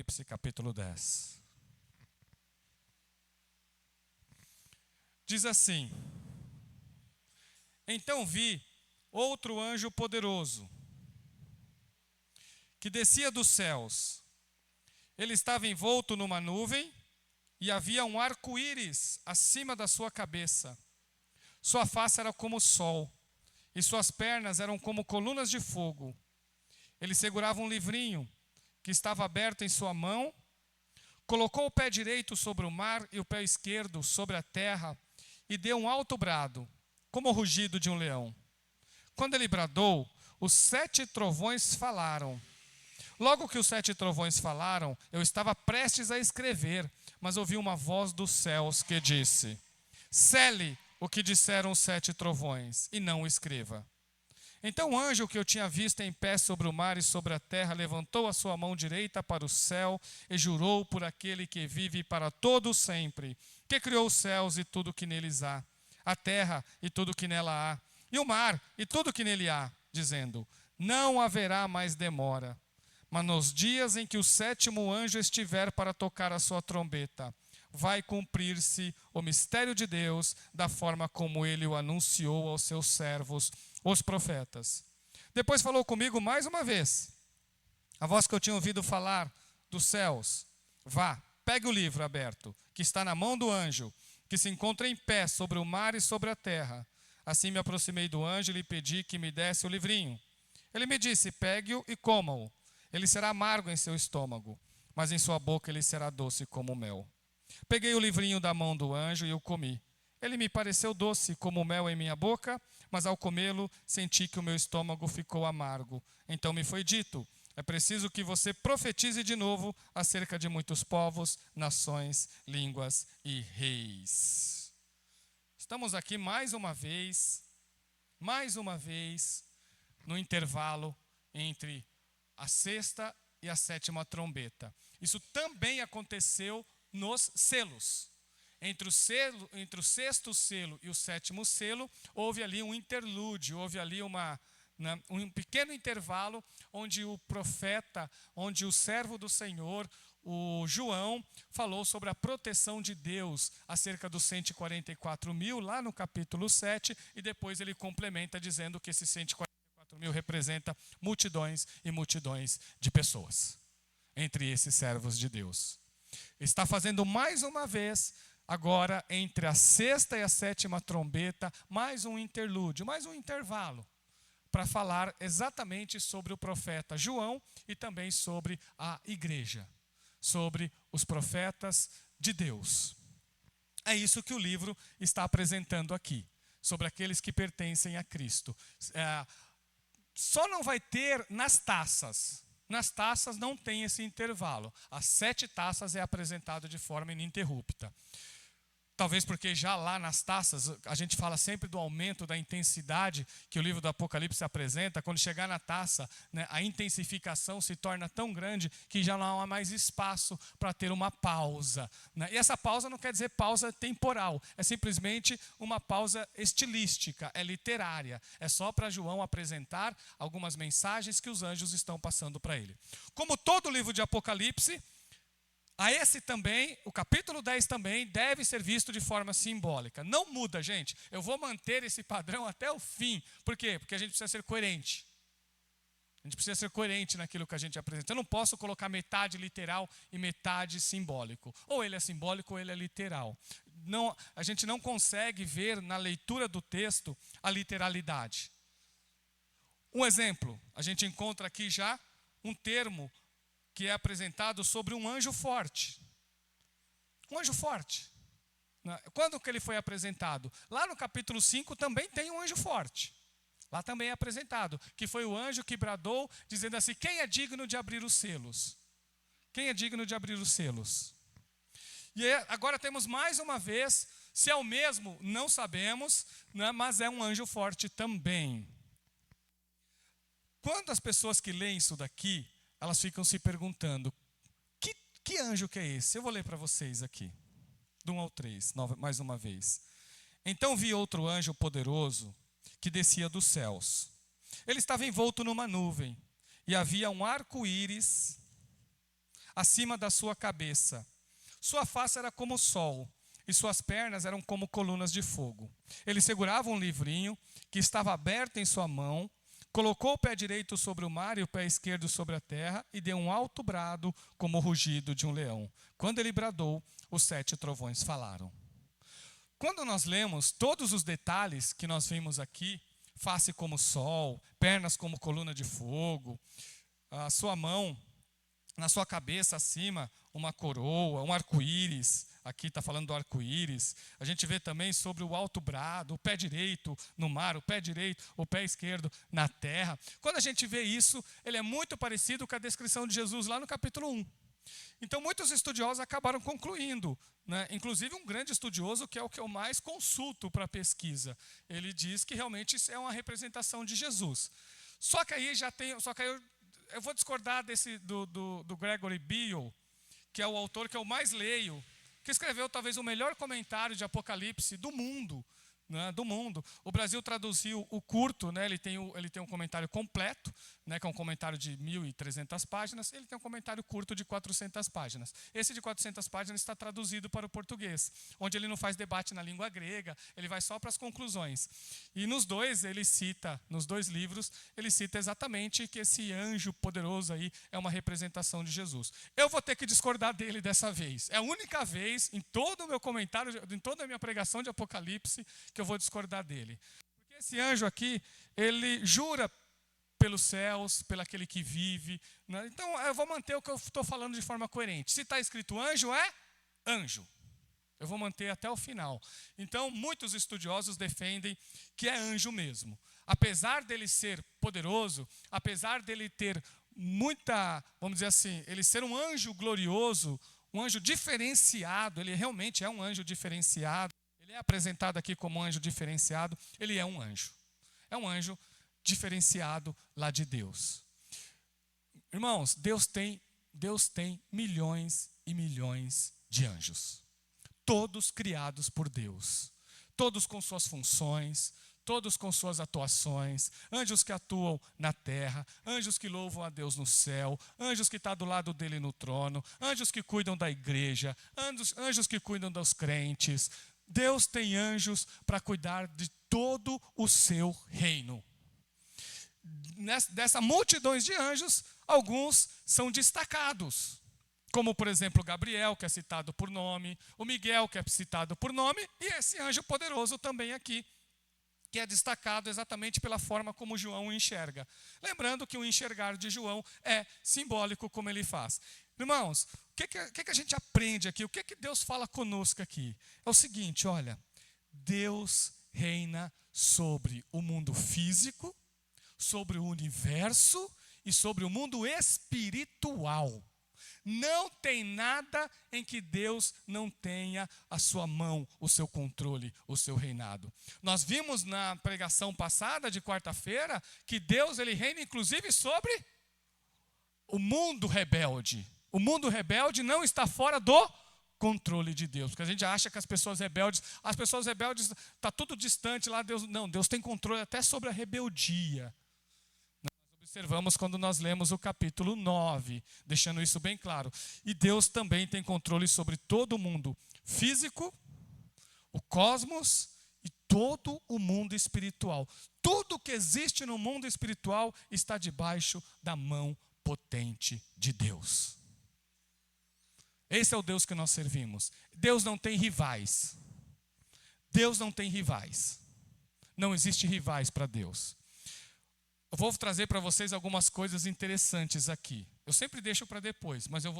Apocalipse capítulo 10. Diz assim: Então vi outro anjo poderoso, que descia dos céus. Ele estava envolto numa nuvem, e havia um arco-íris acima da sua cabeça. Sua face era como o sol, e suas pernas eram como colunas de fogo. Ele segurava um livrinho, que estava aberto em sua mão. Colocou o pé direito sobre o mar e o pé esquerdo sobre a terra, e deu um alto brado, como o rugido de um leão. Quando ele bradou, os 7 trovões falaram. Logo que os 7 trovões falaram, eu estava prestes a escrever, mas ouvi uma voz dos céus que disse: Sele o que disseram os 7 trovões, e não o escreva. Então o anjo que eu tinha visto em pé sobre o mar e sobre a terra levantou a sua mão direita para o céu e jurou por aquele que vive para todo sempre, que criou os céus e tudo que neles há, a terra e tudo que nela há, e o mar e tudo que nele há, dizendo: Não haverá mais demora. Mas nos dias em que o 7º anjo estiver para tocar a sua trombeta, vai cumprir-se o mistério de Deus da forma como ele o anunciou aos seus servos, os profetas. Depois falou comigo mais uma vez, a voz que eu tinha ouvido falar dos céus: Vá, pegue o livro aberto, que está na mão do anjo, que se encontra em pé sobre o mar e sobre a terra. Assim me aproximei do anjo e lhe pedi que me desse o livrinho. Ele me disse: Pegue-o e coma-o. Ele será amargo em seu estômago, mas em sua boca ele será doce como mel. Peguei o livrinho da mão do anjo e o comi. Ele me pareceu doce como mel em minha boca, mas ao comê-lo senti que o meu estômago ficou amargo. Então me foi dito: é preciso que você profetize de novo acerca de muitos povos, nações, línguas e reis. Estamos aqui mais uma vez, no intervalo entre a 6ª e a 7ª trombeta. Isso também aconteceu nos selos. Entre o 6º selo e o 7º selo, houve ali um interlúdio, houve ali um pequeno intervalo onde o profeta, onde o servo do Senhor, o João, falou sobre a proteção de Deus acerca dos 144.000, lá no capítulo 7, e depois ele complementa dizendo que esses 144.000 representa multidões e multidões de pessoas entre esses servos de Deus. Está fazendo mais uma vez, agora entre a 6ª e a 7ª trombeta, mais um interlúdio, mais um intervalo, para falar exatamente sobre o profeta João e também sobre a igreja, sobre os profetas de Deus. É isso que o livro está apresentando aqui, sobre aqueles que pertencem a Cristo. Só não vai ter nas taças. Nas taças não tem esse intervalo. As 7 taças é apresentado de forma ininterrupta. Talvez porque já lá nas taças, a gente fala sempre do aumento da intensidade que o livro do Apocalipse apresenta. Quando chegar na taça, né, a intensificação se torna tão grande que já não há mais espaço para ter uma pausa, né? E essa pausa não quer dizer pausa temporal, é simplesmente uma pausa estilística, é literária. É só para João apresentar algumas mensagens que os anjos estão passando para ele. Como todo o livro de Apocalipse, a esse também, o capítulo 10 também, deve ser visto de forma simbólica. Não muda, gente. Eu vou manter esse padrão até o fim. Por quê? Porque a gente precisa ser coerente. A gente precisa ser coerente naquilo que a gente apresenta. Eu não posso colocar metade literal e metade simbólico. Ou ele é simbólico ou ele é literal. Não, a gente não consegue ver na leitura do texto a literalidade. Um exemplo, a gente encontra aqui já um termo que é apresentado sobre um anjo forte. Um anjo forte. Quando que ele foi apresentado? Lá no capítulo 5 também tem um anjo forte. Lá também é apresentado, que foi o anjo que bradou, dizendo assim: quem é digno de abrir os selos? Quem é digno de abrir os selos? E agora temos mais uma vez, se é o mesmo, não sabemos, né, mas é um anjo forte também. Quando as pessoas que leem isso daqui, elas ficam se perguntando: que anjo que é esse? Eu vou ler para vocês aqui, do 1 ao 3, mais uma vez. Então vi outro anjo poderoso que descia dos céus. Ele estava envolto numa nuvem, e havia um arco-íris acima da sua cabeça. Sua face era como o sol, e suas pernas eram como colunas de fogo. Ele segurava um livrinho que estava aberto em sua mão, colocou o pé direito sobre o mar e o pé esquerdo sobre a terra, e deu um alto brado como o rugido de um leão. Quando ele bradou, os 7 trovões falaram. Quando nós lemos todos os detalhes que nós vimos aqui, face como sol, pernas como coluna de fogo, a sua mão, na sua cabeça acima, uma coroa, um arco-íris. Aqui está falando do arco-íris. A gente vê também sobre o alto brado, o pé direito no mar, o pé direito, o pé esquerdo na terra. Quando a gente vê isso, ele é muito parecido com a descrição de Jesus lá no capítulo 1. Então, muitos estudiosos acabaram concluindo, né? Inclusive um grande estudioso, que é o que eu mais consulto para pesquisa. Ele diz que realmente isso é uma representação de Jesus. Só que aí eu vou discordar do Gregory Beale, que é o autor que eu mais leio, que escreveu talvez o melhor comentário de Apocalipse do mundo. Né, do mundo. O Brasil traduziu o curto, né, ele tem um comentário completo, né, que é um comentário de 1.300 páginas, ele tem um comentário curto de 400 páginas. Esse de 400 páginas está traduzido para o português, onde ele não faz debate na língua grega, ele vai só para as conclusões. E nos dois livros, ele cita exatamente que esse anjo poderoso aí é uma representação de Jesus. Eu vou ter que discordar dele dessa vez. É a única vez em todo o meu comentário, em toda a minha pregação de Apocalipse, que eu vou discordar dele. Porque esse anjo aqui, ele jura pelos céus, pelo aquele que vive. Né? Então, eu vou manter o que eu estou falando de forma coerente. Se está escrito anjo, é anjo. Eu vou manter até o final. Então, muitos estudiosos defendem que é anjo mesmo. Apesar dele ser poderoso, apesar dele ter muita, vamos dizer assim, ele ser um anjo glorioso, um anjo diferenciado, ele realmente é um anjo diferenciado. Ele é apresentado aqui como anjo diferenciado, ele é um anjo. É um anjo diferenciado lá de Deus. Irmãos, Deus tem milhões e milhões de anjos. Todos criados por Deus. Todos com suas funções, todos com suas atuações. Anjos que atuam na terra, anjos que louvam a Deus no céu, anjos que estão do lado dele no trono, anjos que cuidam da igreja, anjos que cuidam dos crentes. Deus tem anjos para cuidar de todo o seu reino. Dessa multidões de anjos, alguns são destacados. Como, por exemplo, Gabriel, que é citado por nome, o Miguel, que é citado por nome, e esse anjo poderoso também aqui, que é destacado exatamente pela forma como João o enxerga. Lembrando que o enxergar de João é simbólico como ele faz. Irmãos, o que a gente aprende aqui? O que Deus fala conosco aqui? É o seguinte, olha, Deus reina sobre o mundo físico, sobre o universo e sobre o mundo espiritual. Não tem nada em que Deus não tenha a sua mão, o seu controle, o seu reinado. Nós vimos na pregação passada, de quarta-feira, que Deus ele reina inclusive sobre o mundo rebelde. O mundo rebelde não está fora do controle de Deus. Porque a gente acha que as pessoas rebeldes está tudo distante lá. Deus tem controle até sobre a rebeldia. Observamos quando nós lemos o capítulo 9, deixando isso bem claro. E Deus também tem controle sobre todo o mundo físico, o cosmos e todo o mundo espiritual. Tudo que existe no mundo espiritual está debaixo da mão potente de Deus. Esse é o Deus que nós servimos. Deus não tem rivais. Deus não tem rivais. Não existe rivais para Deus. Eu vou trazer para vocês algumas coisas interessantes aqui. Eu sempre deixo para depois, mas eu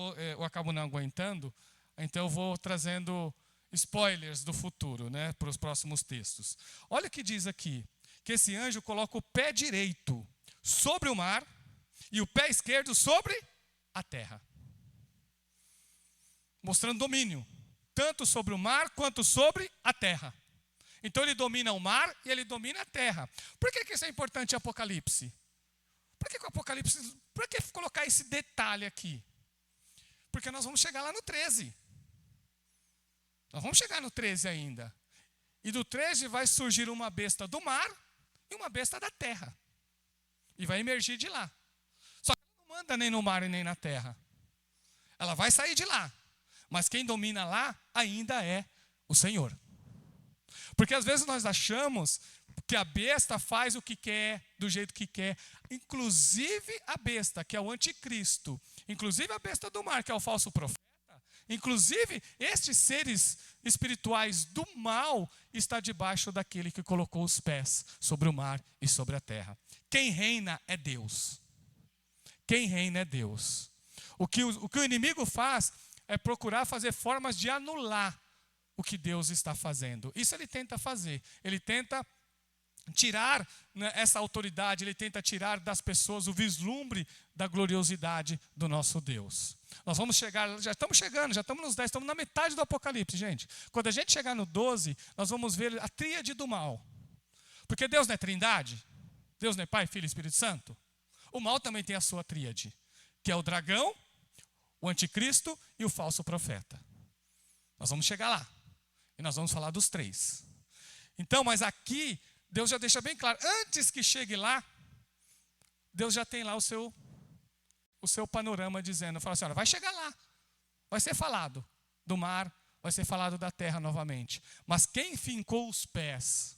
acabo não aguentando, então eu vou trazendo spoilers do futuro, né, para os próximos textos. Olha o que diz aqui, que esse anjo coloca o pé direito sobre o mar e o pé esquerdo sobre a terra. Mostrando domínio, tanto sobre o mar quanto sobre a terra. Então ele domina o mar e ele domina a terra. Por que isso é importante em Apocalipse? Por que colocar esse detalhe aqui? Porque nós vamos chegar lá no 13. Nós vamos chegar no 13 ainda. E do 13 vai surgir uma besta do mar e uma besta da terra. E vai emergir de lá. Só que ela não manda nem no mar e nem na terra. Ela vai sair de lá. Mas quem domina lá ainda é o Senhor. Porque às vezes nós achamos que a besta faz o que quer, do jeito que quer. Inclusive a besta, que é o anticristo. Inclusive a besta do mar, que é o falso profeta. Inclusive estes seres espirituais do mal está debaixo daquele que colocou os pés sobre o mar e sobre a terra. Quem reina é Deus. Quem reina é Deus. O que o inimigo faz é procurar fazer formas de anular o que Deus está fazendo. Isso ele tenta fazer. Ele tenta tirar, né, essa autoridade, ele tenta tirar das pessoas o vislumbre da gloriosidade do nosso Deus. Nós vamos chegar, já estamos chegando, já estamos nos 10, estamos na metade do Apocalipse, gente. Quando a gente chegar no 12, nós vamos ver a tríade do mal. Porque Deus não é trindade? Deus não é Pai, Filho e Espírito Santo? O mal também tem a sua tríade, que é o dragão, o anticristo e o falso profeta. Nós vamos chegar lá. E nós vamos falar dos três. Então, mas aqui, Deus já deixa bem claro, antes que chegue lá, Deus já tem lá o seu panorama dizendo, fala assim, olha, vai chegar lá, vai ser falado do mar, vai ser falado da terra novamente. Mas quem fincou os pés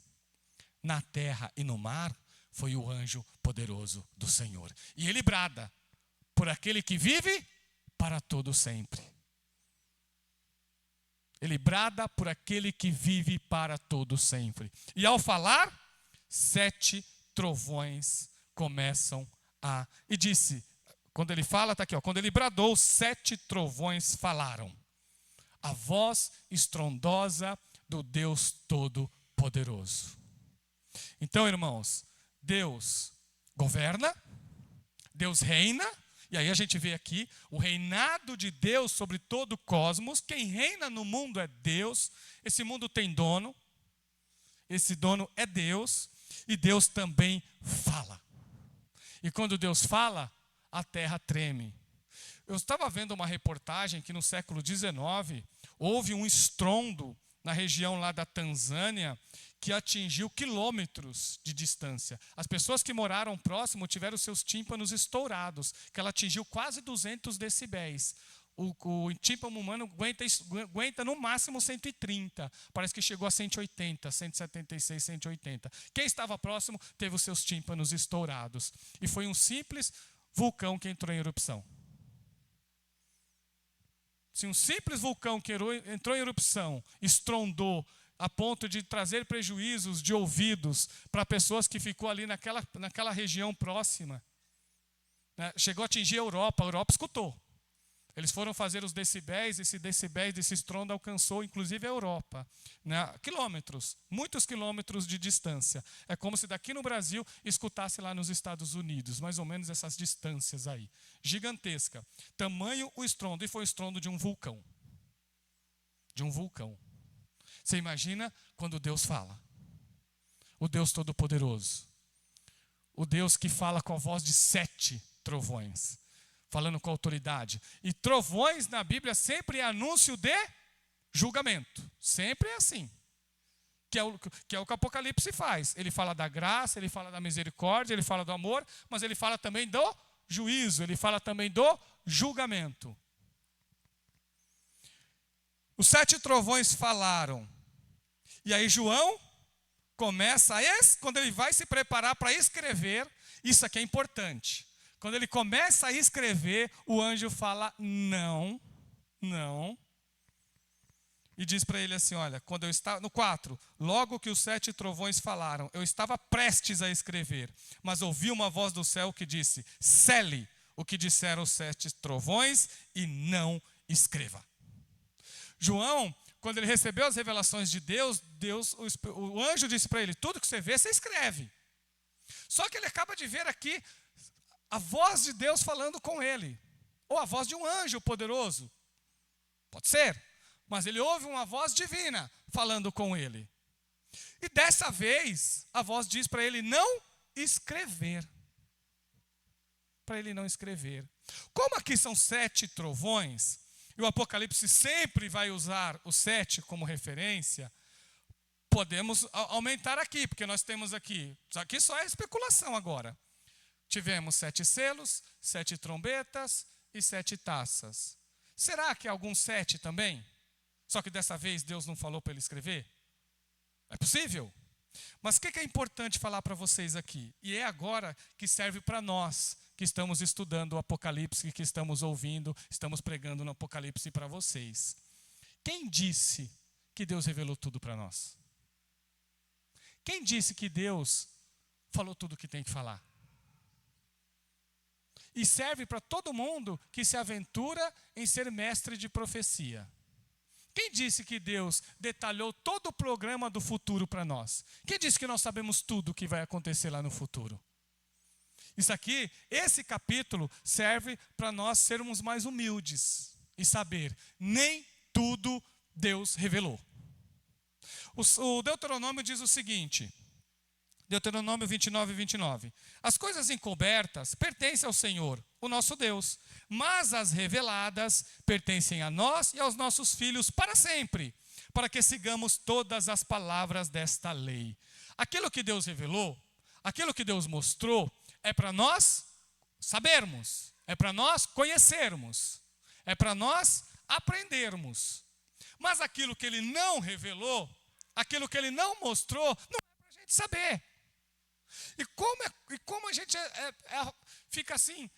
na terra e no mar foi o anjo poderoso do Senhor. E ele brada por aquele que vive para todo sempre. Ele brada por aquele que vive para todo sempre. E ao falar, 7 trovões começam a... E disse, quando ele fala, está aqui, ó, quando ele bradou, 7 trovões falaram. A voz estrondosa do Deus Todo-Poderoso. Então, irmãos, Deus governa, Deus reina, e aí a gente vê aqui o reinado de Deus sobre todo o cosmos. Quem reina no mundo é Deus. Esse mundo tem dono. Esse dono é Deus. E Deus também fala. E quando Deus fala, a terra treme. Eu estava vendo uma reportagem que no século XIX houve um estrondo na região lá da Tanzânia que atingiu quilômetros de distância. As pessoas que moraram próximo tiveram seus tímpanos estourados, que ela atingiu quase 200 decibéis. O tímpano humano aguenta no máximo 130. Parece que chegou a 180, 176, 180. Quem estava próximo teve os seus tímpanos estourados. E foi um simples vulcão que entrou em erupção. Se um simples vulcão que entrou em erupção, estrondou, a ponto de trazer prejuízos de ouvidos para pessoas que ficou ali naquela região próxima, né? Chegou a atingir a Europa escutou. Eles foram fazer os decibéis, esse decibéis desse estrondo alcançou inclusive a Europa, né? Quilômetros, muitos quilômetros de distância. É como se daqui no Brasil escutasse lá nos Estados Unidos, mais ou menos essas distâncias aí. Gigantesca. Tamanho o estrondo, e foi o estrondo de um vulcão. De um vulcão. Você imagina quando Deus fala? O Deus Todo-Poderoso. O Deus que fala com a voz de 7 trovões. Falando com autoridade. E trovões na Bíblia sempre é anúncio de julgamento. Sempre é assim. Que é o que o Apocalipse faz. Ele fala da graça, ele fala da misericórdia, ele fala do amor, mas ele fala também do juízo, ele fala também do julgamento. Os 7 trovões falaram. E aí João começa, quando ele vai se preparar para escrever, isso aqui é importante. Quando ele começa a escrever, o anjo fala não. E diz para ele assim, olha, quando eu estava, no 4, logo que os 7 trovões falaram, eu estava prestes a escrever, mas ouvi uma voz do céu que disse, cele o que disseram os 7 trovões e não escreva. João, quando ele recebeu as revelações de Deus, o anjo disse para ele, tudo que você vê, você escreve. Só que ele acaba de ver aqui a voz de Deus falando com ele. Ou a voz de um anjo poderoso. Pode ser. Mas ele ouve uma voz divina falando com ele. E dessa vez, a voz diz para ele não escrever. Para ele não escrever. Como aqui são 7 trovões, e o Apocalipse sempre vai usar o 7 como referência, podemos aumentar aqui, porque nós temos aqui só é especulação agora. Tivemos 7 selos, 7 trombetas e 7 taças. Será que algum 7 também? Só que dessa vez Deus não falou para ele escrever? É possível? Mas o que é importante falar para vocês aqui? E é agora que serve para nós, que estamos estudando o Apocalipse, que estamos ouvindo, estamos pregando no Apocalipse para vocês. Quem disse que Deus revelou tudo para nós? Quem disse que Deus falou tudo o que tem que falar? E serve para todo mundo que se aventura em ser mestre de profecia. Quem disse que Deus detalhou todo o programa do futuro para nós? Quem disse que nós sabemos tudo o que vai acontecer lá no futuro? Isso aqui, esse capítulo serve para nós sermos mais humildes e saber, nem tudo Deus revelou. O Deuteronômio diz o seguinte, Deuteronômio 29, 29. As coisas encobertas pertencem ao Senhor, o nosso Deus, mas as reveladas pertencem a nós e aos nossos filhos para sempre, para que sigamos todas as palavras desta lei. Aquilo que Deus revelou, aquilo que Deus mostrou, é para nós sabermos, é para nós conhecermos, é para nós aprendermos. Mas aquilo que Ele não revelou, aquilo que Ele não mostrou, não é para a gente saber. E como a gente fica assim,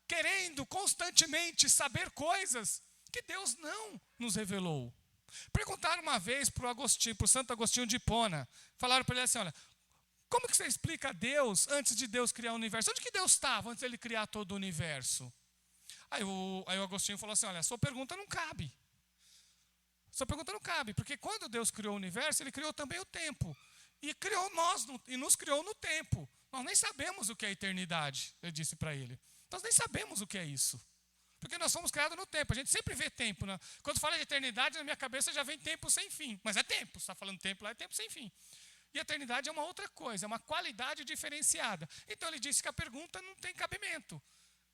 querendo constantemente saber coisas que Deus não nos revelou. Perguntaram uma vez para o Santo Agostinho de Hipona, falaram para ele assim, olha, como que você explica Deus antes de Deus criar o universo? Onde que Deus estava antes de Ele criar todo o universo? Aí o Agostinho falou assim, olha, a sua pergunta não cabe. Sua pergunta não cabe, porque quando Deus criou o universo, Ele criou também o tempo. E criou nós, e nos criou no tempo. Nós nem sabemos o que é eternidade, eu disse para ele. Nós nem sabemos o que é isso. Porque nós fomos criados no tempo. A gente sempre vê tempo. Né? Quando fala de eternidade, na minha cabeça já vem tempo sem fim. Mas é tempo. Você está falando tempo lá, é tempo sem fim. E a eternidade é uma outra coisa, é uma qualidade diferenciada. Então ele disse que a pergunta não tem cabimento.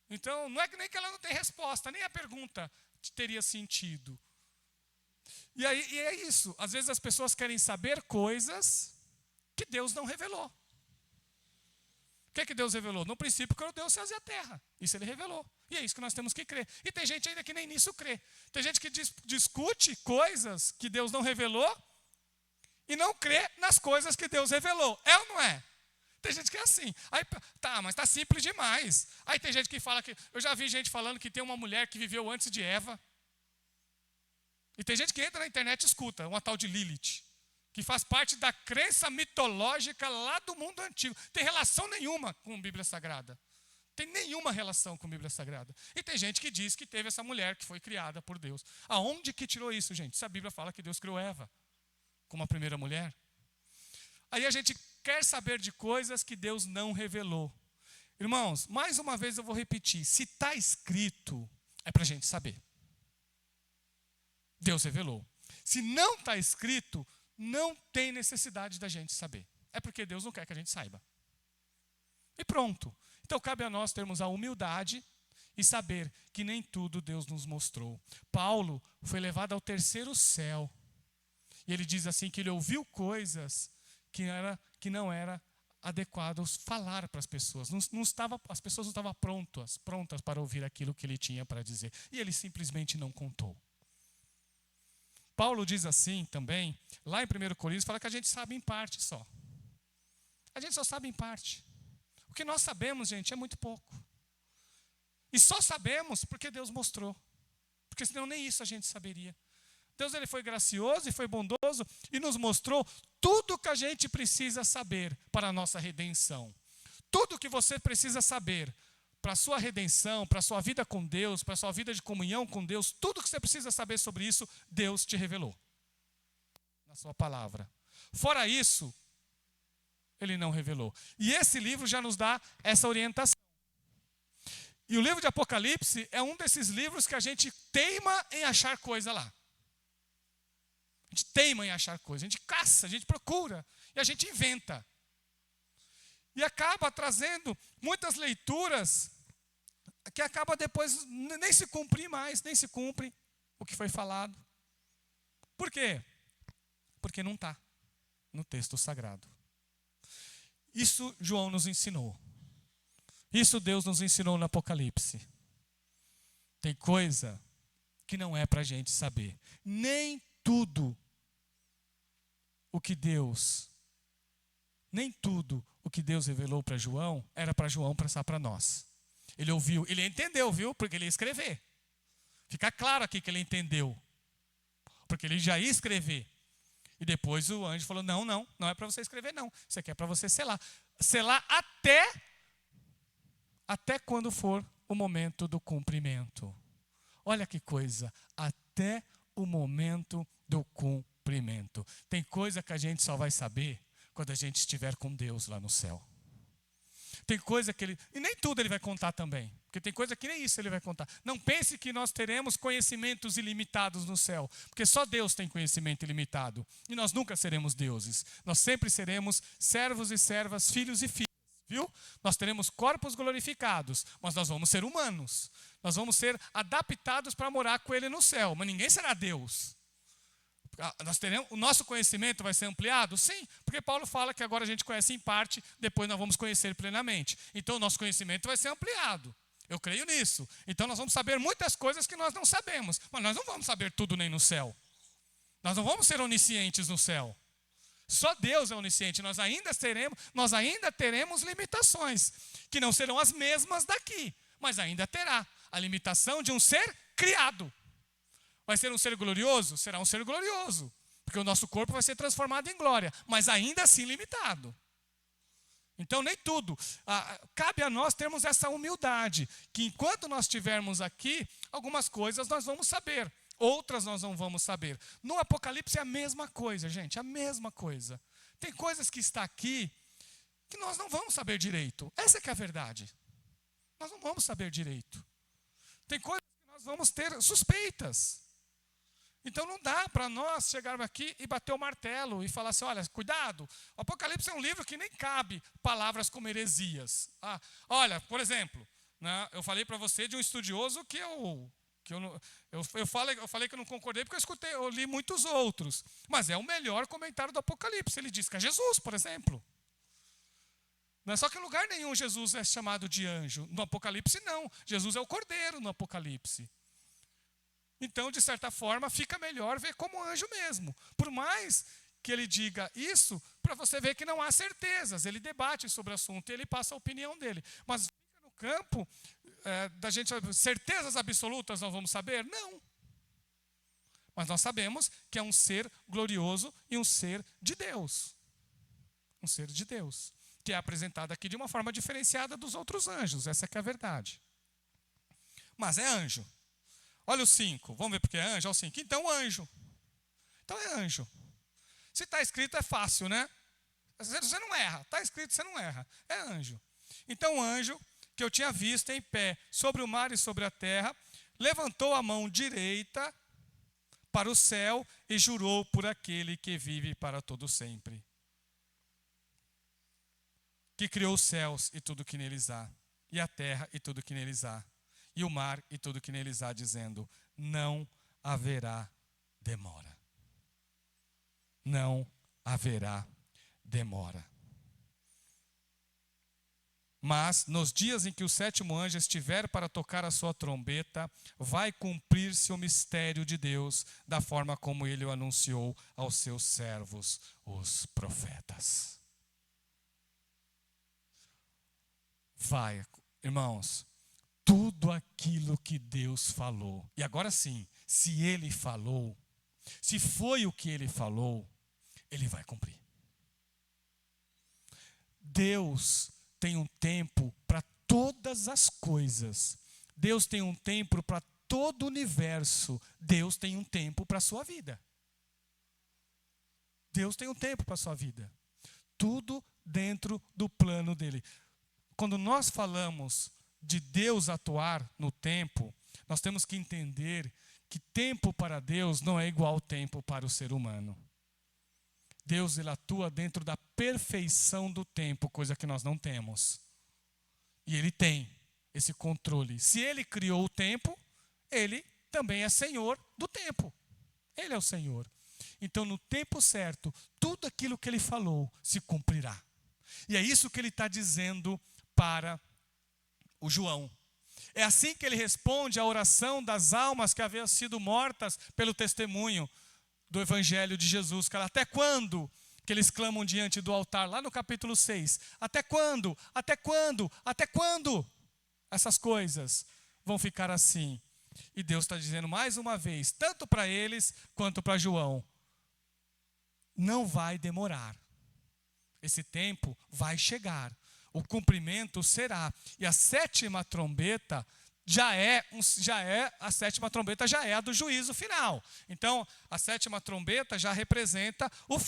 Então não é nem que ela não tem resposta, nem a pergunta teria sentido. E é isso. Às vezes as pessoas querem saber coisas que Deus não revelou. O que é que Deus revelou? No princípio criou Deus os céus e a terra. Isso Ele revelou. E é isso que nós temos que crer. E tem gente ainda que nem nisso crê. Tem gente que discute coisas que Deus não revelou e não crê nas coisas que Deus revelou. É ou não é? Tem gente que é assim. Aí, tá, mas está simples demais. Aí tem gente que fala que... Eu já vi gente falando que tem uma mulher que viveu antes de Eva. E tem gente que entra na internet e escuta, uma tal de Lilith, que faz parte da crença mitológica lá do mundo antigo. Tem relação nenhuma com a Bíblia Sagrada. Tem nenhuma relação com a Bíblia Sagrada. E tem gente que diz que teve essa mulher que foi criada por Deus. Aonde que tirou isso, gente? Se a Bíblia fala que Deus criou Eva como a primeira mulher. Aí a gente quer saber de coisas que Deus não revelou. Irmãos, mais uma vez eu vou repetir. Se está escrito, é para a gente saber. Deus revelou. Se não está escrito, não tem necessidade da gente saber. É porque Deus não quer que a gente saiba. E pronto. Então cabe a nós termos a humildade e saber que nem tudo Deus nos mostrou. Paulo foi levado ao terceiro céu. E ele diz assim que ele ouviu coisas que não era adequado falar para as pessoas. As pessoas não estavam prontas para ouvir aquilo que ele tinha para dizer. E ele simplesmente não contou. Paulo diz assim também, lá em 1 Coríntios, fala que a gente sabe em parte só. A gente só sabe em parte. O que nós sabemos, gente, é muito pouco. E só sabemos porque Deus mostrou. Porque senão nem isso a gente saberia. Deus ele foi gracioso e foi bondoso e nos mostrou tudo o que a gente precisa saber para a nossa redenção. Tudo o que você precisa saber para a sua redenção, para a sua vida com Deus, para a sua vida de comunhão com Deus, tudo que você precisa saber sobre isso, Deus te revelou na sua palavra. Fora isso, Ele não revelou. E esse livro já nos dá essa orientação. E o livro de Apocalipse é um desses livros que a gente teima em achar coisa lá. A gente teima em achar coisa, a gente caça, a gente procura e a gente inventa. E acaba trazendo muitas leituras que acaba depois nem se cumprir mais, nem se cumpre o que foi falado. Por quê? Porque não está no texto sagrado. Isso João nos ensinou. Isso Deus nos ensinou no Apocalipse. Tem coisa que não é para a gente saber. Nem tudo o que Deus revelou para João, era para João passar para nós. Ele ouviu, ele entendeu, viu? Porque ele ia escrever. Fica claro aqui que ele entendeu. Porque ele já ia escrever. E depois o anjo falou, não é para você escrever não. Isso aqui é para você selar. Selar até quando for o momento do cumprimento. Olha que coisa, até o momento do cumprimento. Tem coisa que a gente só vai saber quando a gente estiver com Deus lá no céu. Tem coisa que ele... E nem tudo ele vai contar também. Porque tem coisa que nem isso ele vai contar. Não pense que nós teremos conhecimentos ilimitados no céu. Porque só Deus tem conhecimento ilimitado. E nós nunca seremos deuses. Nós sempre seremos servos e servas, filhos e filhas. Viu? Nós teremos corpos glorificados. Mas nós vamos ser humanos. Nós vamos ser adaptados para morar com Ele no céu. Mas ninguém será Deus. O nosso conhecimento vai ser ampliado? Sim, porque Paulo fala que agora a gente conhece em parte, depois nós vamos conhecer plenamente. Então o nosso conhecimento vai ser ampliado. Eu creio nisso. Então nós vamos saber muitas coisas que nós não sabemos, mas nós não vamos saber tudo nem no céu. Nós não vamos ser oniscientes no céu. Só Deus é onisciente. Nós ainda teremos limitações, que não serão as mesmas daqui, mas ainda terá a limitação de um ser criado. Vai ser um ser glorioso? Será um ser glorioso. Porque o nosso corpo vai ser transformado em glória. Mas ainda assim limitado. Então nem tudo. Cabe a nós termos essa humildade. Que enquanto nós estivermos aqui, algumas coisas nós vamos saber. Outras nós não vamos saber. No Apocalipse é a mesma coisa, gente. A mesma coisa. Tem coisas que está aqui que nós não vamos saber direito. Essa que é a verdade. Nós não vamos saber direito. Tem coisas que nós vamos ter suspeitas. Então não dá para nós chegarmos aqui e bater o martelo e falar assim, olha, cuidado, o Apocalipse é um livro que nem cabe palavras como heresias. Olha, por exemplo, né, eu falei para você de um estudioso que eu falei que eu não concordei porque eu li muitos outros. Mas é o melhor comentário do Apocalipse. Ele diz que é Jesus, por exemplo. Não é só que em lugar nenhum Jesus é chamado de anjo. No Apocalipse não. Jesus é o Cordeiro no Apocalipse. Então, de certa forma, fica melhor ver como anjo mesmo. Por mais que ele diga isso, para você ver que não há certezas. Ele debate sobre o assunto e ele passa a opinião dele. Mas fica no campo da gente, certezas absolutas nós vamos saber? Não. Mas nós sabemos que é um ser glorioso e um ser de Deus. Um ser de Deus. Que é apresentado aqui de uma forma diferenciada dos outros anjos. Essa que é a verdade. Mas é anjo. Olha o 5, vamos ver porque é anjo, olha o 5. Então, anjo. Então é anjo. Se está escrito é fácil, né? Você não erra. Está escrito, você não erra. É anjo. Então, o anjo que eu tinha visto em pé sobre o mar e sobre a terra, levantou a mão direita para o céu e jurou por aquele que vive para todo sempre. Que criou os céus e tudo que neles há, e a terra e tudo que neles há, e o mar e tudo que neles há, dizendo, não haverá demora. Não haverá demora. Mas, nos dias em que o sétimo anjo estiver para tocar a sua trombeta, vai cumprir-se o mistério de Deus, da forma como ele o anunciou aos seus servos, os profetas. Vai, irmãos, tudo aquilo que Deus falou. E agora sim, se Ele falou, se foi o que Ele falou, Ele vai cumprir. Deus tem um tempo para todas as coisas. Deus tem um tempo para todo o universo. Deus tem um tempo para a sua vida. Deus tem um tempo para a sua vida. Tudo dentro do plano dele. Quando nós falamos de Deus atuar no tempo, nós temos que entender que tempo para Deus não é igual ao tempo para o ser humano. Deus, ele atua dentro da perfeição do tempo, coisa que nós não temos. E ele tem esse controle. Se ele criou o tempo, ele também é Senhor do tempo. Ele é o Senhor. Então, no tempo certo, tudo aquilo que ele falou se cumprirá. E é isso que ele está dizendo para o João. É assim que ele responde à oração das almas que haviam sido mortas pelo testemunho do Evangelho de Jesus. Cara, até quando que eles clamam diante do altar, lá no capítulo 6? Até quando? Até quando? Até quando? Essas coisas vão ficar assim. E Deus está dizendo mais uma vez, tanto para eles quanto para João: não vai demorar. Esse tempo vai chegar. O cumprimento será. E a sétima trombeta a sétima trombeta já é a do juízo final. Então, a sétima trombeta já representa o fim.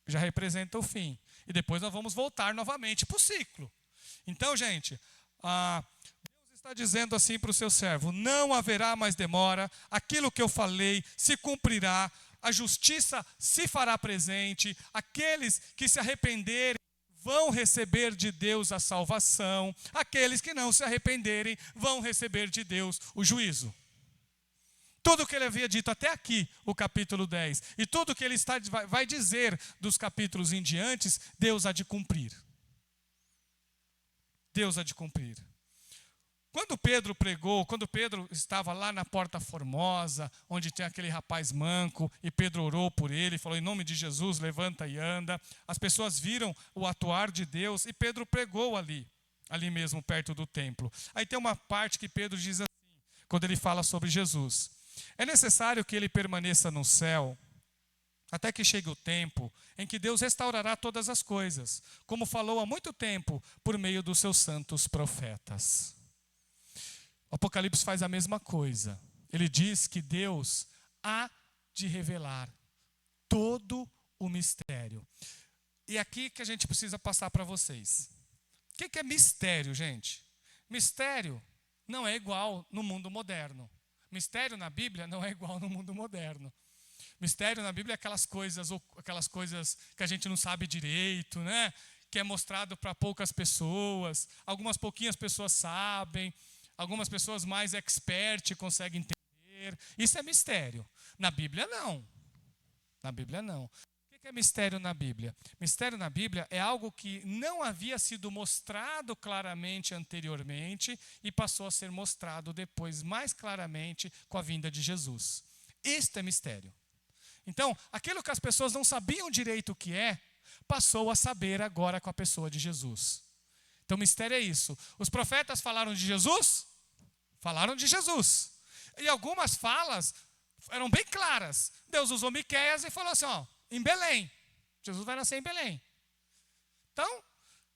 Já representa o fim. E depois nós vamos voltar novamente para o ciclo. Então, gente, Deus está dizendo assim para o seu servo: não haverá mais demora, aquilo que eu falei se cumprirá, a justiça se fará presente, aqueles que se arrependerem vão receber de Deus a salvação, aqueles que não se arrependerem vão receber de Deus o juízo. Tudo o que ele havia dito até aqui, o capítulo 10, e tudo o que ele vai dizer dos capítulos em diante, Deus há de cumprir. Deus há de cumprir. Quando Pedro estava lá na Porta Formosa, onde tem aquele rapaz manco, e Pedro orou por ele, falou: em nome de Jesus, levanta e anda. As pessoas viram o atuar de Deus, e Pedro pregou ali mesmo perto do templo. Aí tem uma parte que Pedro diz assim, quando ele fala sobre Jesus: é necessário que ele permaneça no céu, até que chegue o tempo em que Deus restaurará todas as coisas, como falou há muito tempo por meio dos seus santos profetas. O Apocalipse faz a mesma coisa. Ele diz que Deus há de revelar todo o mistério. E aqui que a gente precisa passar para vocês. O que é mistério, gente? Mistério não é igual no mundo moderno. Mistério na Bíblia não é igual no mundo moderno. Mistério na Bíblia é aquelas coisas que a gente não sabe direito, né? Que é mostrado para poucas pessoas. Algumas pouquinhas pessoas sabem. Algumas pessoas mais expert conseguem entender. Isso é mistério. Na Bíblia, não. Na Bíblia, não. O que é mistério na Bíblia? Mistério na Bíblia é algo que não havia sido mostrado claramente anteriormente e passou a ser mostrado depois mais claramente com a vinda de Jesus. Isto é mistério. Então, aquilo que as pessoas não sabiam direito o que é, passou a saber agora com a pessoa de Jesus. Então, mistério é isso. Os profetas falaram de Jesus? Falaram de Jesus. E algumas falas eram bem claras. Deus usou Miqueias e falou assim, em Belém. Jesus vai nascer em Belém. Então,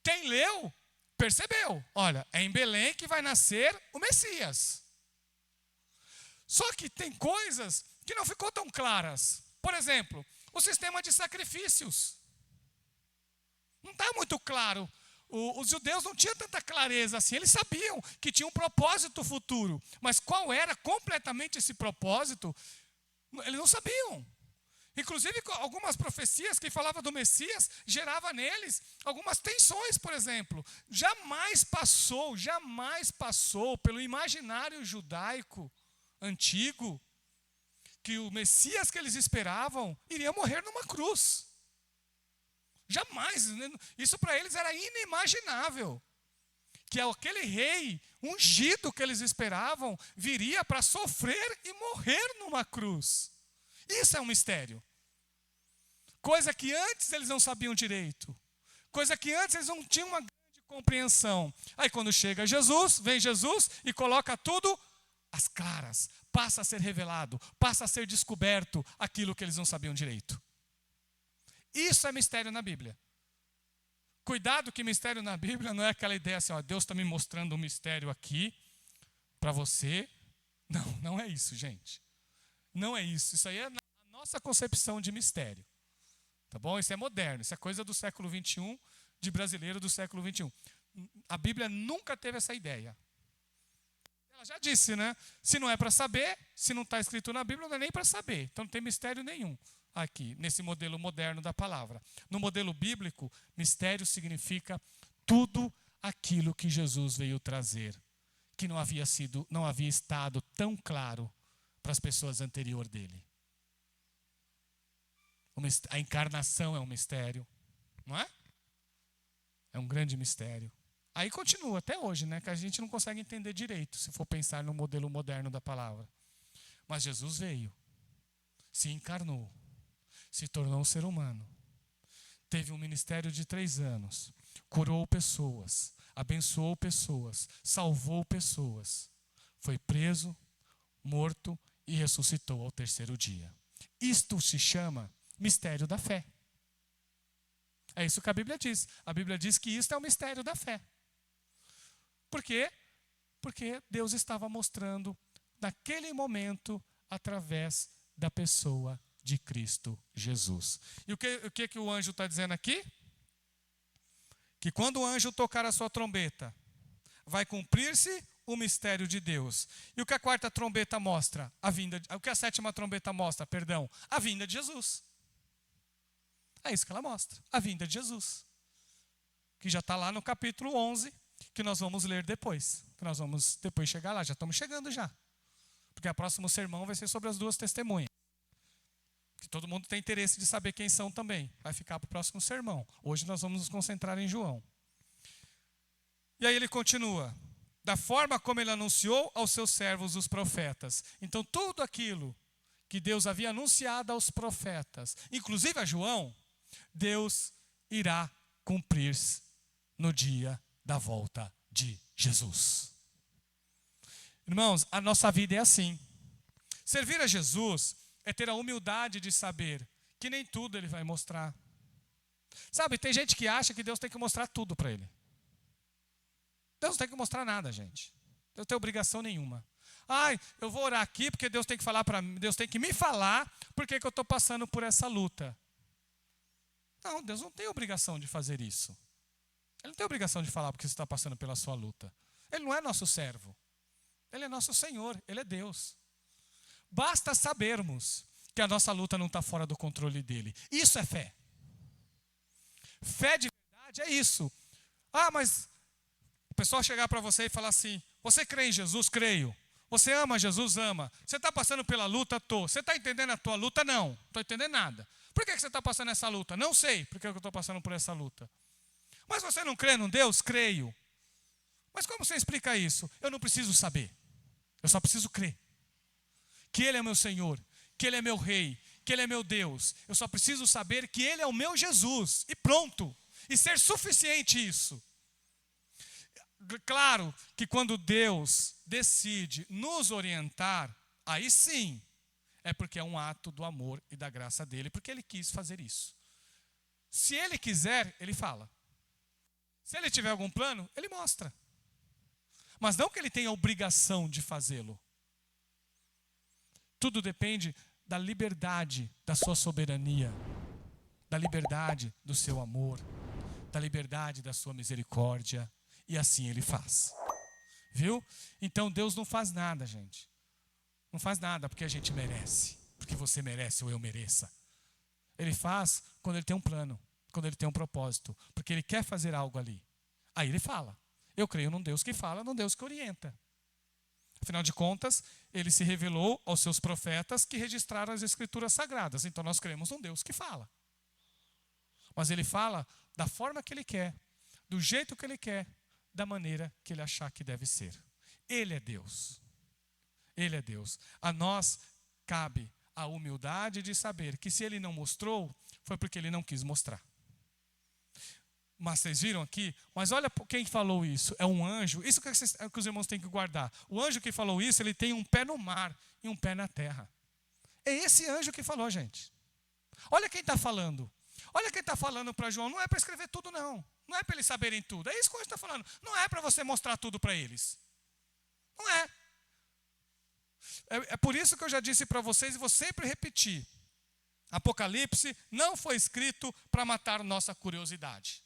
quem leu, percebeu. Olha, é em Belém que vai nascer o Messias. Só que tem coisas que não ficou tão claras. Por exemplo, o sistema de sacrifícios. Não está muito claro. Os judeus não tinham tanta clareza assim. Eles sabiam que tinha um propósito futuro. Mas qual era completamente esse propósito? Eles não sabiam. Inclusive, algumas profecias que falavam do Messias gerava neles algumas tensões, por exemplo. Jamais passou pelo imaginário judaico antigo que o Messias que eles esperavam iria morrer numa cruz. Jamais. Isso para eles era inimaginável. Que aquele rei ungido que eles esperavam viria para sofrer e morrer numa cruz. Isso é um mistério. Coisa que antes eles não sabiam direito. Coisa que antes eles não tinham uma grande compreensão. Aí quando chega Jesus, vem Jesus e coloca tudo às claras. Passa a ser revelado, passa a ser descoberto aquilo que eles não sabiam direito. Isso é mistério na Bíblia. Cuidado que mistério na Bíblia não é aquela ideia assim, Deus está me mostrando um mistério aqui para você. Não é isso, gente. Não é isso. Isso aí é a nossa concepção de mistério. Tá bom? Isso é moderno. Isso é coisa do século XXI, de brasileiro do século XXI. A Bíblia nunca teve essa ideia. Ela já disse, né? Se não é para saber, se não está escrito na Bíblia, não é nem para saber. Então não tem mistério nenhum aqui, nesse modelo moderno da palavra. No modelo bíblico, mistério significa tudo aquilo que Jesus veio trazer, que não havia estado tão claro para as pessoas anterior dele. A encarnação é um mistério, não é? É um grande mistério. Aí continua até hoje, né? Que a gente não consegue entender direito, se for pensar no modelo moderno da palavra. Mas Jesus veio, se encarnou, se tornou um ser humano. Teve um ministério de 3 anos, curou pessoas, abençoou pessoas, salvou pessoas. Foi preso, morto e ressuscitou ao 3º dia. Isto se chama mistério da fé. É isso que a Bíblia diz. A Bíblia diz que isto é o mistério da fé. Por quê? Porque Deus estava mostrando naquele momento através da pessoa de Cristo Jesus. E o que o anjo está dizendo aqui? Que quando o anjo tocar a sua trombeta, vai cumprir-se o mistério de Deus. E o que a 4ª trombeta mostra? O que a 7ª trombeta mostra? Perdão, a vinda de Jesus. É isso que ela mostra, a vinda de Jesus. Que já está lá no capítulo 11, que nós vamos ler depois. Que nós vamos depois chegar lá, já estamos chegando já. Porque o próximo sermão vai ser sobre as 2 testemunhas. Que todo mundo tem interesse de saber quem são também. Vai ficar para o próximo sermão. Hoje nós vamos nos concentrar em João. E aí ele continua. Da forma como ele anunciou aos seus servos, os profetas. Então tudo aquilo que Deus havia anunciado aos profetas, inclusive a João, Deus irá cumprir no dia da volta de Jesus. Irmãos, a nossa vida é assim. Servir a Jesus é ter a humildade de saber que nem tudo ele vai mostrar. Sabe, tem gente que acha que Deus tem que mostrar tudo para ele. Deus não tem que mostrar nada, gente. Deus não tem obrigação nenhuma. Ai, eu vou orar aqui porque Deus tem que falar para mim, Deus tem que me falar porque eu estou passando por essa luta. Não, Deus não tem obrigação de fazer isso. Ele não tem obrigação de falar porque você está passando pela sua luta. Ele não é nosso servo. Ele é nosso Senhor, Ele é Deus. Basta sabermos que a nossa luta não está fora do controle dEle. Isso é fé. Fé de verdade é isso. Ah, mas o pessoal chegar para você e falar assim, você crê em Jesus? Creio. Você ama Jesus? Ama. Você está passando pela luta? Estou. Você está entendendo a tua luta? Não. Não estou entendendo nada. Por que você está passando essa luta? Não sei por que eu estou passando por essa luta. Mas você não crê num Deus? Creio. Mas como você explica isso? Eu não preciso saber. Eu só preciso crer. Que Ele é meu Senhor, que Ele é meu Rei, que Ele é meu Deus. Eu só preciso saber que Ele é o meu Jesus. E pronto. E ser suficiente isso. Claro que quando Deus decide nos orientar, aí sim, é porque é um ato do amor e da graça dEle, porque Ele quis fazer isso. Se Ele quiser, Ele fala. Se Ele tiver algum plano, Ele mostra. Mas não que Ele tenha a obrigação de fazê-lo. Tudo depende da liberdade da sua soberania, da liberdade do seu amor, da liberdade da sua misericórdia. E assim Ele faz. Viu? Então Deus não faz nada, gente. Não faz nada porque a gente merece, porque você merece ou eu mereça. Ele faz quando Ele tem um plano, quando Ele tem um propósito, porque Ele quer fazer algo ali. Aí Ele fala. Eu creio num Deus que fala, num Deus que orienta. Afinal de contas, Ele se revelou aos seus profetas que registraram as Escrituras Sagradas. Então nós cremos num Deus que fala. Mas Ele fala da forma que Ele quer, do jeito que Ele quer, da maneira que Ele achar que deve ser. Ele é Deus. Ele é Deus. A nós cabe a humildade de saber que se Ele não mostrou, foi porque Ele não quis mostrar. Mas vocês viram aqui? Mas olha quem falou isso. É um anjo. Isso que os irmãos têm que guardar. O anjo que falou isso, ele tem um pé no mar e um pé na terra. É esse anjo que falou, gente. Olha quem está falando. Olha quem está falando para João. Não é para escrever tudo, não. Não é para eles saberem tudo. É isso que o anjo está falando. Não é para você mostrar tudo para eles. Não é. É por isso que eu já disse para vocês e vou sempre repetir. Apocalipse não foi escrito para matar nossa curiosidade.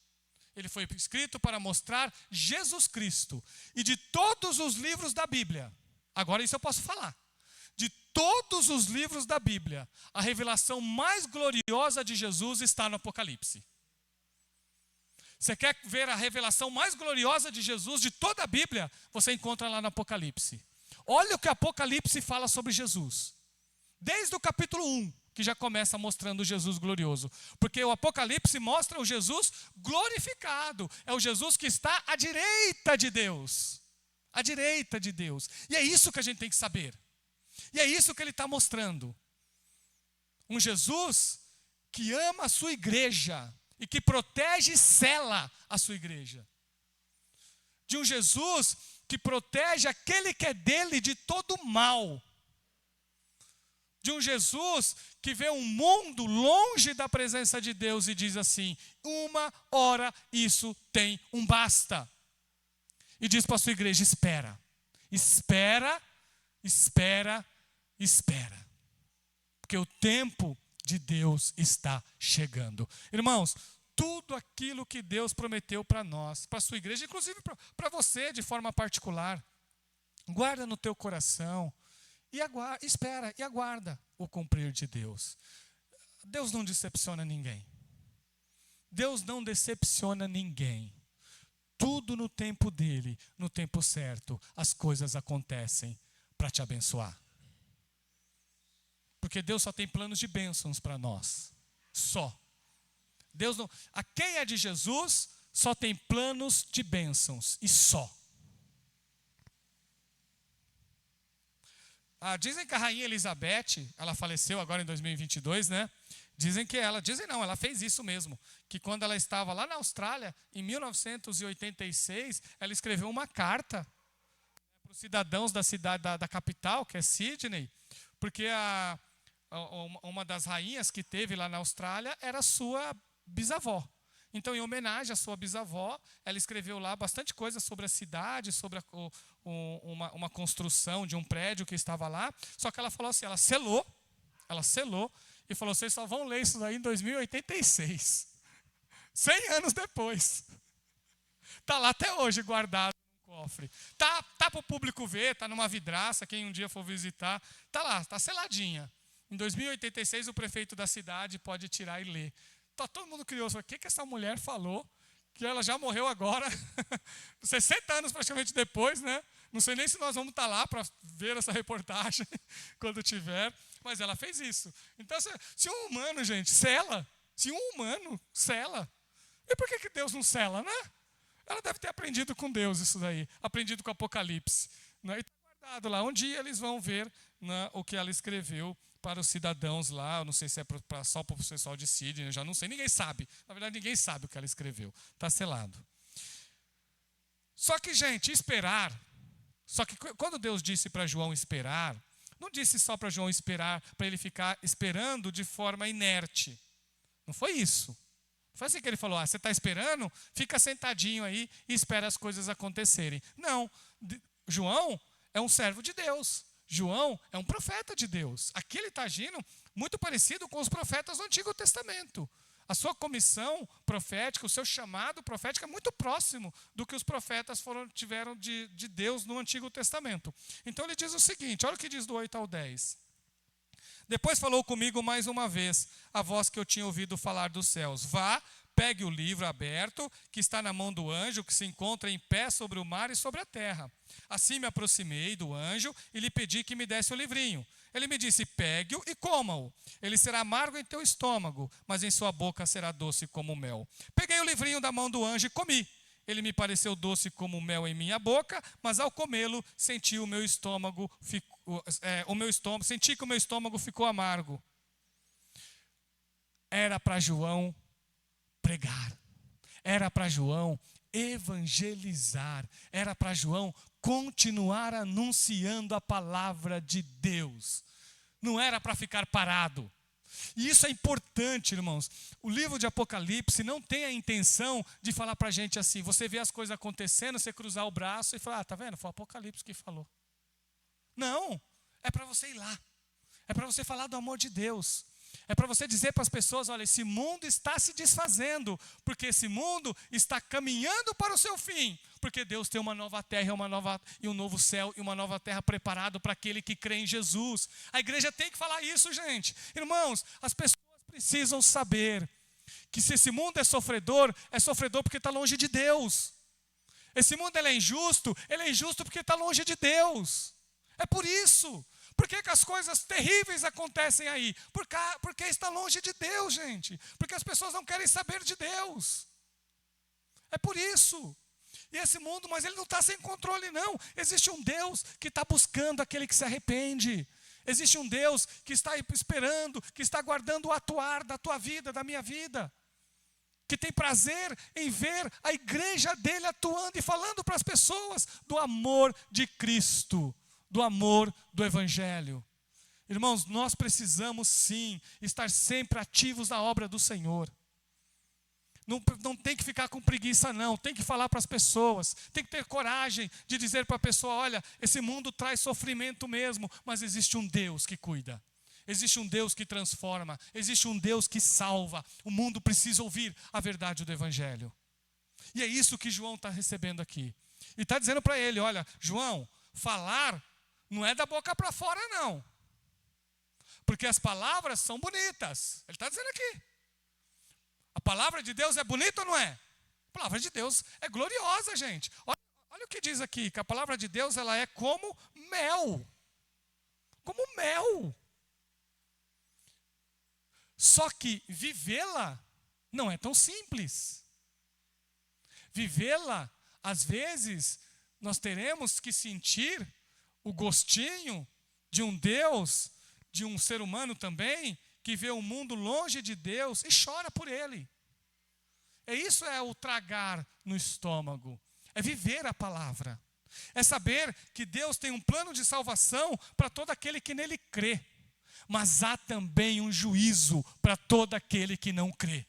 Ele foi escrito para mostrar Jesus Cristo. E de todos os livros da Bíblia, agora isso eu posso falar. De todos os livros da Bíblia, a revelação mais gloriosa de Jesus está no Apocalipse. Você quer ver a revelação mais gloriosa de Jesus de toda a Bíblia? Você encontra lá no Apocalipse. Olha o que o Apocalipse fala sobre Jesus. Desde o capítulo 1 que já começa mostrando o Jesus glorioso. Porque o Apocalipse mostra o Jesus glorificado. É o Jesus que está à direita de Deus. À direita de Deus. E é isso que a gente tem que saber. E é isso que ele está mostrando. Um Jesus que ama a sua igreja e que protege e sela a sua igreja. De um Jesus que protege aquele que é dele de todo mal. De um Jesus que vê um mundo longe da presença de Deus e diz assim: uma hora isso tem um basta. E diz para a sua igreja: espera, espera, espera, espera. Porque o tempo de Deus está chegando. Irmãos, tudo aquilo que Deus prometeu para nós, para a sua igreja, inclusive para você de forma particular, guarda no teu coração e espera e aguarda o cumprir de Deus. Deus não decepciona ninguém. Deus não decepciona ninguém. Tudo no tempo dele, no tempo certo, as coisas acontecem para te abençoar. Porque Deus só tem planos de bênçãos para nós. Só. Deus não, a quem é de Jesus só tem planos de bênçãos e só. Dizem que a rainha Elizabeth, ela faleceu agora em 2022, né? Ela fez isso mesmo, que quando ela estava lá na Austrália, em 1986, ela escreveu uma carta para os cidadãos da cidade, da capital, que é Sydney, porque uma das rainhas que teve lá na Austrália era sua bisavó. Então, em homenagem à sua bisavó, ela escreveu lá bastante coisa sobre a cidade, sobre uma construção de um prédio que estava lá. Só que ela falou assim, ela selou e falou: vocês só vão ler isso daí em 2086. 100 anos depois. Está lá até hoje guardado no cofre. Tá para o público ver, está numa vidraça, quem um dia for visitar. Está lá, está seladinha. Em 2086, o prefeito da cidade pode tirar e ler. Está todo mundo curioso. O que essa mulher falou? Que ela já morreu agora, 60 anos praticamente depois, né? Não sei nem se nós vamos estar lá para ver essa reportagem quando tiver, mas ela fez isso. Então, se um humano, gente, sela, e por que Deus não sela, né? Ela deve ter aprendido com Deus isso daí, aprendido com o Apocalipse. Né? E está guardado lá. Um dia eles vão ver, né, o que ela escreveu para os cidadãos lá. Eu não sei se é só para o pessoal de Sydney, eu já não sei, ninguém sabe. Na verdade, ninguém sabe o que ela escreveu. Está selado. Só que, gente, só que quando Deus disse para João esperar, não disse só para João esperar, para ele ficar esperando de forma inerte. Não foi isso. Não foi assim que ele falou: você está esperando? Fica sentadinho aí e espera as coisas acontecerem. Não, João é um servo de Deus. João é um profeta de Deus. Aqui ele está agindo muito parecido com os profetas do Antigo Testamento. A sua comissão profética, o seu chamado profético é muito próximo do que os profetas tiveram de Deus no Antigo Testamento. Então ele diz o seguinte, olha o que diz do 8 ao 10. Depois falou comigo mais uma vez a voz que eu tinha ouvido falar dos céus. Vá, pegue o livro aberto que está na mão do anjo que se encontra em pé sobre o mar e sobre a terra. Assim me aproximei do anjo e lhe pedi que me desse o livrinho. Ele me disse: pegue-o e coma-o. Ele será amargo em teu estômago, mas em sua boca será doce como mel. Peguei o livrinho da mão do anjo e comi. Ele me pareceu doce como mel em minha boca, mas ao comê-lo senti que o meu estômago ficou amargo. Era para João pregar. Era para João evangelizar. Era para João continuar anunciando a palavra de Deus. Não era para ficar parado. E isso é importante, irmãos. O livro de Apocalipse não tem a intenção de falar para a gente assim, você vê as coisas acontecendo, você cruzar o braço e falar: tá vendo? Foi o Apocalipse que falou. Não, é para você ir lá. É para você falar do amor de Deus. É para você dizer para as pessoas: olha, esse mundo está se desfazendo, porque esse mundo está caminhando para o seu fim, porque Deus tem uma nova terra e um novo céu e uma nova terra preparado para aquele que crê em Jesus. A igreja tem que falar isso, gente. Irmãos, as pessoas precisam saber que se esse mundo é sofredor porque está longe de Deus. Esse mundo ele é injusto porque está longe de Deus. É por isso. Por que as coisas terríveis acontecem aí? Porque está longe de Deus, gente. Porque as pessoas não querem saber de Deus. É por isso. E esse mundo, mas ele não está sem controle, não. Existe um Deus que está buscando aquele que se arrepende. Existe um Deus que está esperando, que está guardando o atuar da tua vida, da minha vida. Que tem prazer em ver a igreja dele atuando e falando para as pessoas do amor de Cristo, do amor do Evangelho. Irmãos, nós precisamos sim estar sempre ativos na obra do Senhor. Não tem que ficar com preguiça não, tem que falar para as pessoas, tem que ter coragem de dizer para a pessoa, olha, esse mundo traz sofrimento mesmo, mas existe um Deus que cuida. Existe um Deus que transforma, existe um Deus que salva. O mundo precisa ouvir a verdade do Evangelho. E é isso que João está recebendo aqui. E está dizendo para ele, olha, João, falar não é da boca para fora não. Porque as palavras são bonitas. Ele está dizendo aqui. A palavra de Deus é bonita ou não é? A palavra de Deus é gloriosa, gente. Olha o que diz aqui, que a palavra de Deus ela é como mel. Como mel. Só que vivê-la não é tão simples. Vivê-la, às vezes, nós teremos que sentir o gostinho de um Deus, de um ser humano também, que vê o mundo longe de Deus e chora por ele. Isso é o tragar no estômago. É viver a palavra. É saber que Deus tem um plano de salvação para todo aquele que nele crê. Mas há também um juízo para todo aquele que não crê.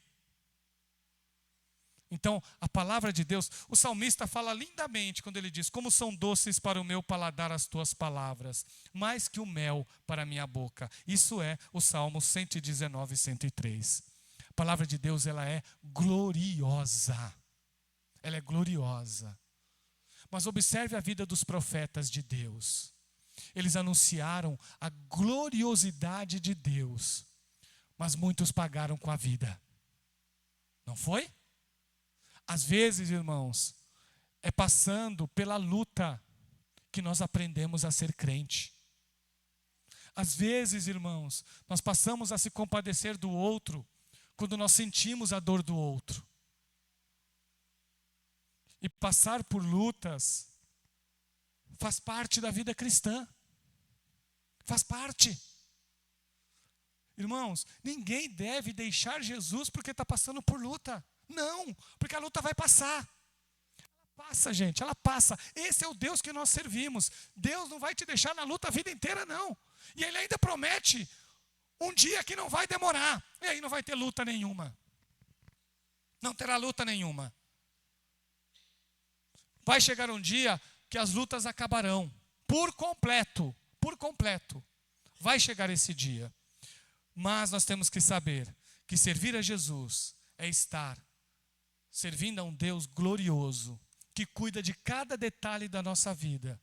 Então, a palavra de Deus, o salmista fala lindamente quando ele diz, como são doces para o meu paladar as tuas palavras, mais que o mel para a minha boca. Isso é o Salmo 119, 103. A palavra de Deus, ela é gloriosa. Ela é gloriosa. Mas observe a vida dos profetas de Deus. Eles anunciaram a gloriosidade de Deus, mas muitos pagaram com a vida. Não foi? Às vezes, irmãos, é passando pela luta que nós aprendemos a ser crente. Às vezes, irmãos, nós passamos a se compadecer do outro quando nós sentimos a dor do outro. E passar por lutas faz parte da vida cristã. Faz parte. Irmãos, ninguém deve deixar Jesus porque está passando por luta. Não, porque a luta vai passar. Ela passa, gente, ela passa. Esse é o Deus que nós servimos. Deus não vai te deixar na luta a vida inteira, não. E Ele ainda promete um dia que não vai demorar. E aí não vai ter luta nenhuma. Não terá luta nenhuma. Vai chegar um dia que as lutas acabarão. Por completo. Por completo. Vai chegar esse dia. Mas nós temos que saber que servir a Jesus é estar servindo a um Deus glorioso, que cuida de cada detalhe da nossa vida.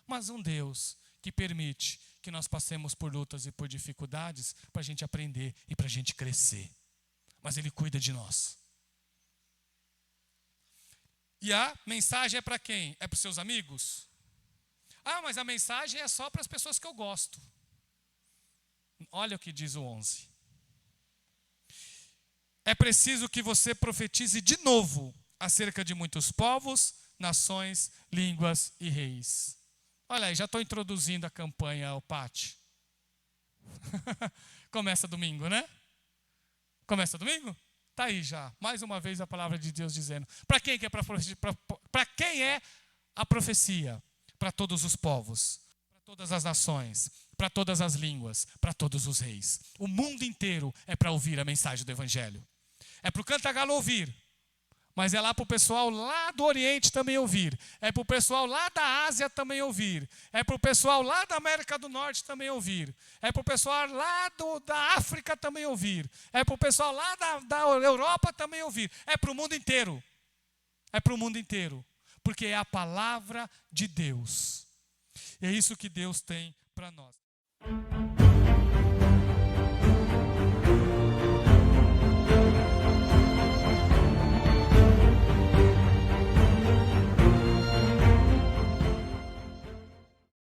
Mas um Deus que permite que nós passemos por lutas e por dificuldades para a gente aprender e para a gente crescer. Mas Ele cuida de nós. E a mensagem é para quem? É para os seus amigos? Ah, mas a mensagem é só para as pessoas que eu gosto. Olha o que diz o 11. É preciso que você profetize de novo acerca de muitos povos, nações, línguas e reis. Olha aí, já estou introduzindo a campanha ao Pátio. Começa domingo, né? Começa domingo? Está aí já, mais uma vez a palavra de Deus dizendo. Para quem é para quem é a profecia? Para todos os povos, para todas as nações, para todas as línguas, para todos os reis. O mundo inteiro é para ouvir a mensagem do Evangelho. É para o Cantagalo ouvir, mas é lá para o pessoal lá do Oriente também ouvir. É para o pessoal lá da Ásia também ouvir. É para o pessoal lá da América do Norte também ouvir. É para o pessoal lá da África também ouvir. É para o pessoal lá da Europa também ouvir. É para o mundo inteiro. É para o mundo inteiro. Porque é a palavra de Deus. É isso que Deus tem para nós.